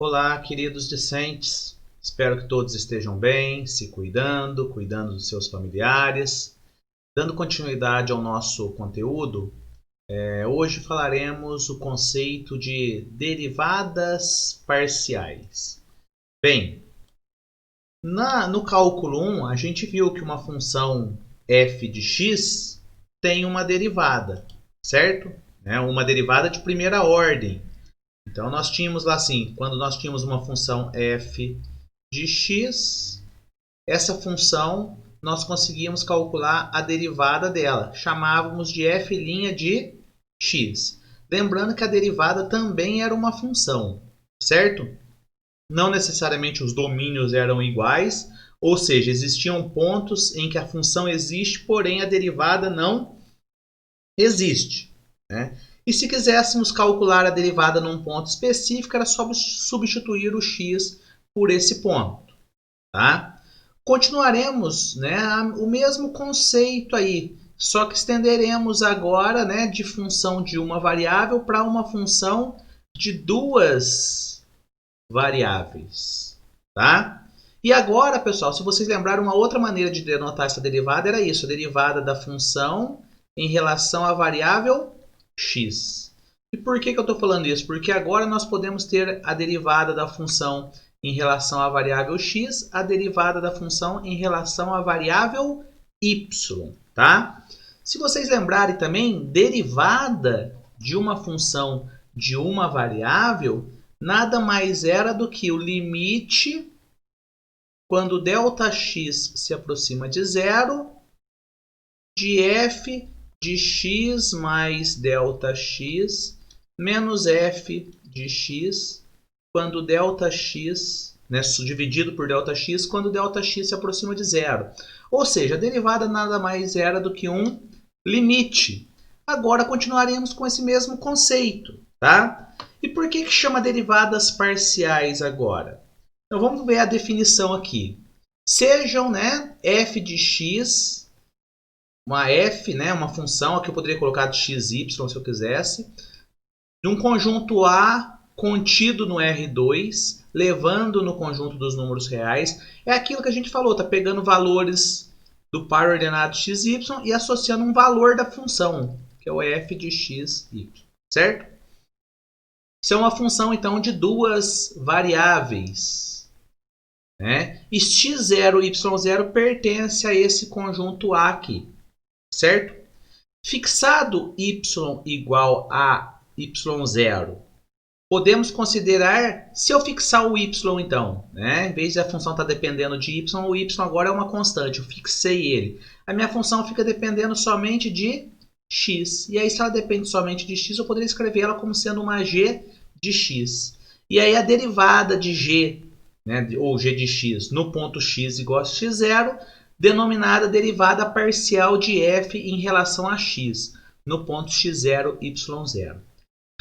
Olá, queridos discentes. Espero que todos estejam bem, se cuidando dos seus familiares. Dando continuidade ao nosso conteúdo, hoje falaremos o conceito de derivadas parciais. Bem, no cálculo 1, a gente viu que uma função f de x tem uma derivada, certo? Uma derivada de primeira ordem. Então, nós tínhamos lá assim, quando nós tínhamos uma função f de x, essa função nós conseguíamos calcular a derivada dela. Chamávamos de f' de x. Lembrando que a derivada também era uma função, certo? Não necessariamente os domínios eram iguais, ou seja, existiam pontos em que a função existe, porém a derivada não existe, né? E se quiséssemos calcular a derivada num ponto específico, era só substituir o x por esse ponto. Tá? Continuaremos, né, o mesmo conceito aí, só que estenderemos agora, né, de função de uma variável para uma função de duas variáveis. Tá? E agora, pessoal, se vocês lembrarem, uma outra maneira de denotar essa derivada era isso, a derivada da função em relação à variável x. E por que eu estou falando isso? Porque agora nós podemos ter a derivada da função em relação à variável x, a derivada da função em relação à variável y. Tá? Se vocês lembrarem também, derivada de uma função de uma variável nada mais era do que o limite quando ΔX se aproxima de zero de f de x mais ΔX menos f de x quando ΔX, né, dividido por ΔX, quando ΔX se aproxima de zero. Ou seja, a derivada nada mais era do que um limite. Agora continuaremos com esse mesmo conceito, tá? E por que chama derivadas parciais agora? Então vamos ver a definição aqui. Sejam, né, f de x, uma f, né, uma função, aqui eu poderia colocar de x, y se eu quisesse, de um conjunto A contido no R2, levando no conjunto dos números reais. É aquilo que a gente falou, está pegando valores do par ordenado x, y e associando um valor da função, que é o f de x, y, certo? Isso é uma função, então, de duas variáveis, né? E x0 e y0 pertence a esse conjunto A aqui, certo? Fixado y igual a y0, podemos considerar, se eu fixar o y então, né? Em vez de a função estar dependendo de y, o y agora é uma constante, eu fixei ele. A minha função fica dependendo somente de x. E aí, se ela depende somente de x, eu poderia escrever ela como sendo uma g de x. E aí, a derivada de g, né, ou g de x, no ponto x igual a x0, denominada derivada parcial de f em relação a x, no ponto x0, y0.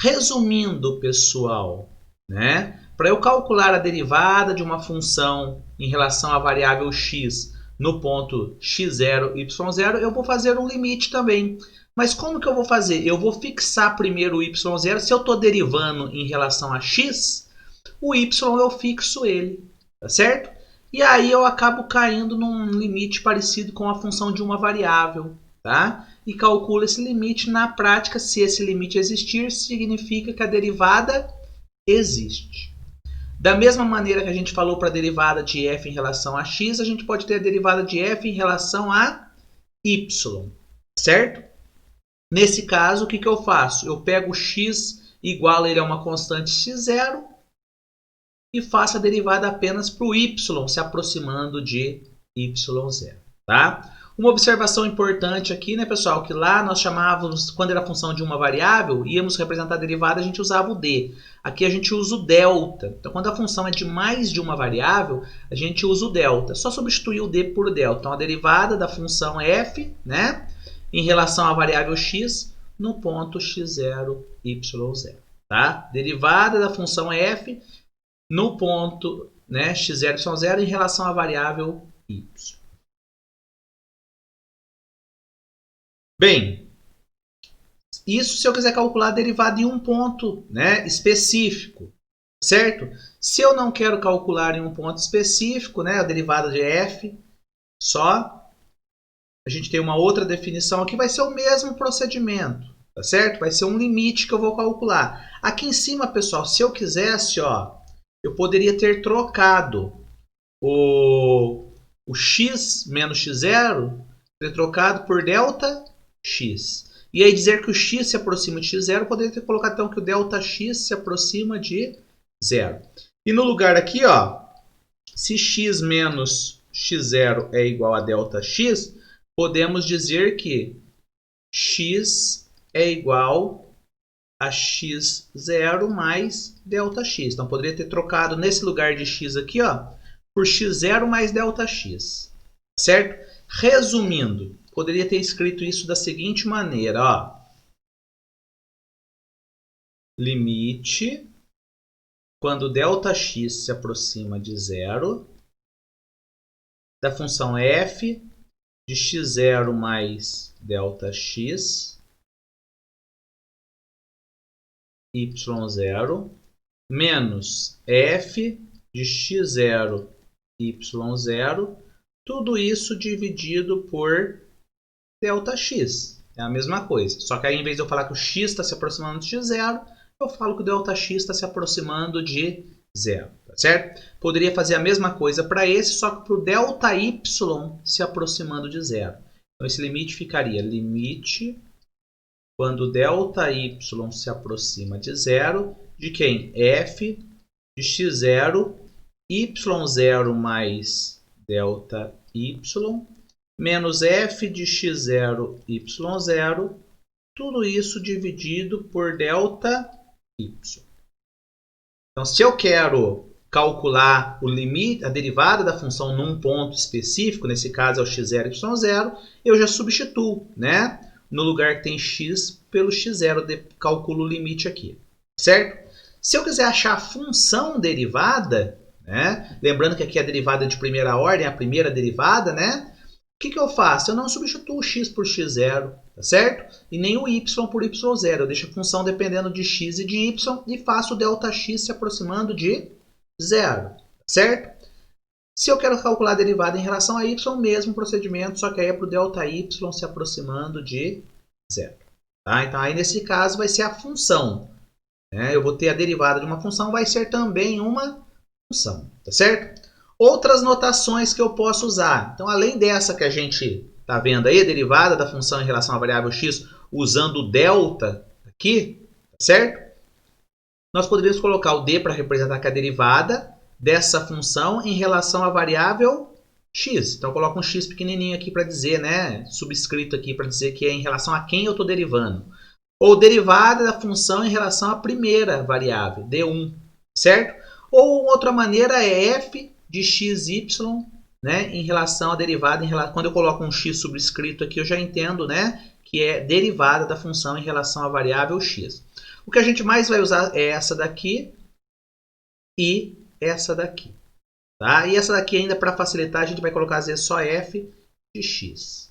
Resumindo, pessoal, né, para eu calcular a derivada de uma função em relação à variável x no ponto x0, y0, eu vou fazer um limite também. Mas como que eu vou fazer? Eu vou fixar primeiro o y0. Se eu estou derivando em relação a x, o y eu fixo ele, tá certo? E aí eu acabo caindo num limite parecido com a função de uma variável, tá? E calculo esse limite. Na prática, se esse limite existir, significa que a derivada existe. Da mesma maneira que a gente falou para a derivada de f em relação a x, a gente pode ter a derivada de f em relação a y, certo? Nesse caso, o que eu faço? Eu pego x igual a ele a uma constante x0 e faço a derivada apenas para o y se aproximando de y0. Tá? Uma observação importante aqui, né, pessoal, que lá nós chamávamos, quando era função de uma variável, íamos representar a derivada, a gente usava o d. Aqui a gente usa o delta. Então, quando a função é de mais de uma variável, a gente usa o delta. É só substituir o d por delta. Então, a derivada da função f, né, em relação à variável x no ponto x0, y0. Tá? Derivada da função f no ponto, né, x0, y0 em relação à variável y. Bem, isso se eu quiser calcular a derivada em um ponto, né, específico, certo? Se eu não quero calcular em um ponto específico, né, a derivada de f, só a gente tem uma outra definição aqui, vai ser o mesmo procedimento, tá certo? Vai ser um limite que eu vou calcular. Aqui em cima, pessoal, se eu quisesse, ó, eu poderia ter trocado o x menos x0, ter trocado por delta x. E aí dizer que o x se aproxima de x0, eu poderia ter colocado então que o delta x se aproxima de 0. E no lugar aqui, ó, se x menos x0 é igual a delta x, podemos dizer que x é igual a x0 mais delta x. Então, poderia ter trocado nesse lugar de x aqui, ó, por x0 mais delta x. Certo? Resumindo, poderia ter escrito isso da seguinte maneira, ó. Limite quando Δx se aproxima de 0 da função f de x0 mais Δx y0 menos f de x0 y0, tudo isso dividido por Δx. É a mesma coisa, só que aí em vez de eu falar que o x está se aproximando de x0, eu falo que o Δx está se aproximando de 0, tá certo? Poderia fazer a mesma coisa para esse, só que para o Δy se aproximando de 0. Então esse limite ficaria limite quando Δy se aproxima de 0, de quem? F de x0, y0 mais Δy, menos f de x0, y0, tudo isso dividido por Δy. Então, se eu quero calcular o limite, a derivada da função num ponto específico, nesse caso é o x0, y0, eu já substituo, né? No lugar que tem x, pelo x0, eu calculo o limite aqui, certo? Se eu quiser achar a função derivada, né? Lembrando que aqui é a derivada de primeira ordem, a primeira derivada, né? O que eu faço? Eu não substituo o x por x0, tá certo? E nem o y por y0. Eu deixo a função dependendo de x e de y e faço o Δx se aproximando de 0, certo? Se eu quero calcular a derivada em relação a y, mesmo procedimento, só que aí é para o Δy se aproximando de 0. Tá? Então, aí nesse caso vai ser a função. Né? Eu vou ter a derivada de uma função, vai ser também uma função, tá certo? Outras notações que eu posso usar. Então, além dessa que a gente está vendo aí, a derivada da função em relação à variável x, usando o delta aqui, certo? Nós poderíamos colocar o d para representar que a derivada dessa função em relação à variável x. Então, eu coloco um x pequenininho aqui para dizer, né, subscrito aqui para dizer que é em relação a quem eu estou derivando. Ou derivada da função em relação à primeira variável, d1, certo? Ou outra maneira é f de xy, né, em relação à derivada, quando eu coloco um x subscrito aqui, eu já entendo, né, que é derivada da função em relação à variável x. O que a gente mais vai usar é essa daqui e essa daqui. Tá? E essa daqui ainda, para facilitar, a gente vai colocar às vezes só f de x.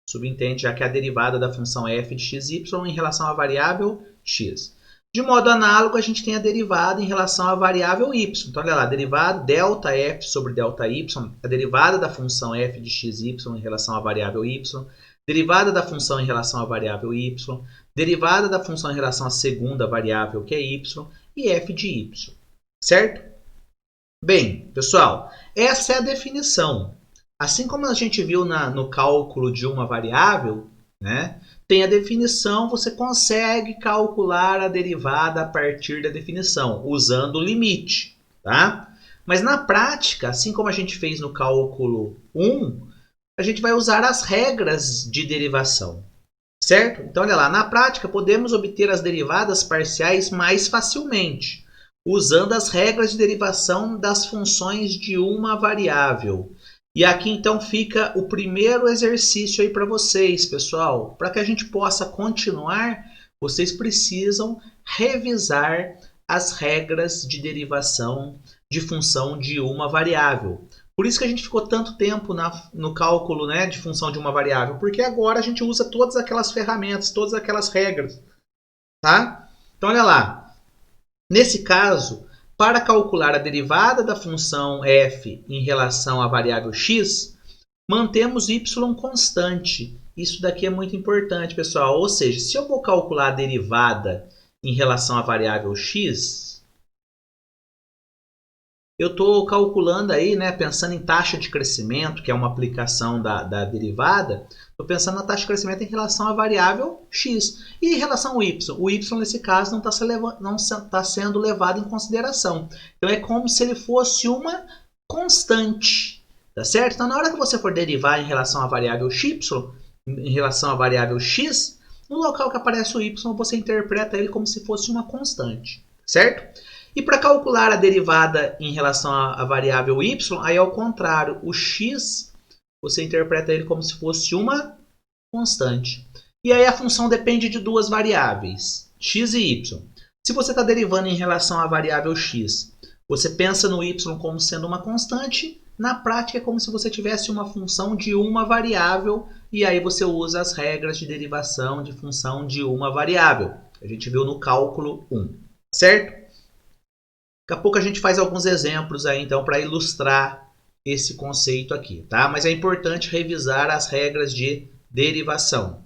Subentende já que é a derivada da função f de xy em relação à variável x. De modo análogo, a gente tem a derivada em relação à variável y. Então, olha lá, a derivada ΔF sobre ΔY, a derivada da função f de xy em relação à variável y, derivada da função em relação à variável y, derivada da função em relação à segunda variável, que é y, e f de y. Certo? Bem, pessoal, essa é a definição. Assim como a gente viu no cálculo de uma variável, né? Tem a definição, você consegue calcular a derivada a partir da definição, usando o limite. Tá? Mas na prática, assim como a gente fez no cálculo 1, a gente vai usar as regras de derivação. Certo? Então, olha lá, na prática podemos obter as derivadas parciais mais facilmente, usando as regras de derivação das funções de uma variável. E aqui então fica o primeiro exercício aí para vocês, pessoal. Para que a gente possa continuar, vocês precisam revisar as regras de derivação de função de uma variável. Por isso que a gente ficou tanto tempo no cálculo, né, de função de uma variável, porque agora a gente usa todas aquelas ferramentas, todas aquelas regras. Tá? Então olha lá, nesse caso, Para calcular a derivada da função f em relação à variável x, mantemos y constante. Isso daqui é muito importante, pessoal. Ou seja, se eu vou calcular a derivada em relação à variável x, eu estou calculando aí, né, pensando em taxa de crescimento, que é uma aplicação da derivada, estou pensando na taxa de crescimento em relação à variável x. E em relação ao y? O y, nesse caso, não está sendo levado em consideração. Então, é como se ele fosse uma constante. Tá certo? Então, na hora que você for derivar em relação à variável y, em relação à variável x, no local que aparece o y, você interpreta ele como se fosse uma constante. Certo? E para calcular a derivada em relação à variável y, aí ao contrário, o x, você interpreta ele como se fosse uma constante. E aí a função depende de duas variáveis, x e y. Se você está derivando em relação à variável x, você pensa no y como sendo uma constante, na prática é como se você tivesse uma função de uma variável, e aí você usa as regras de derivação de função de uma variável. A gente viu no cálculo 1, certo? Daqui a pouco a gente faz alguns exemplos aí, então, para ilustrar esse conceito aqui, tá? Mas é importante revisar as regras de derivação.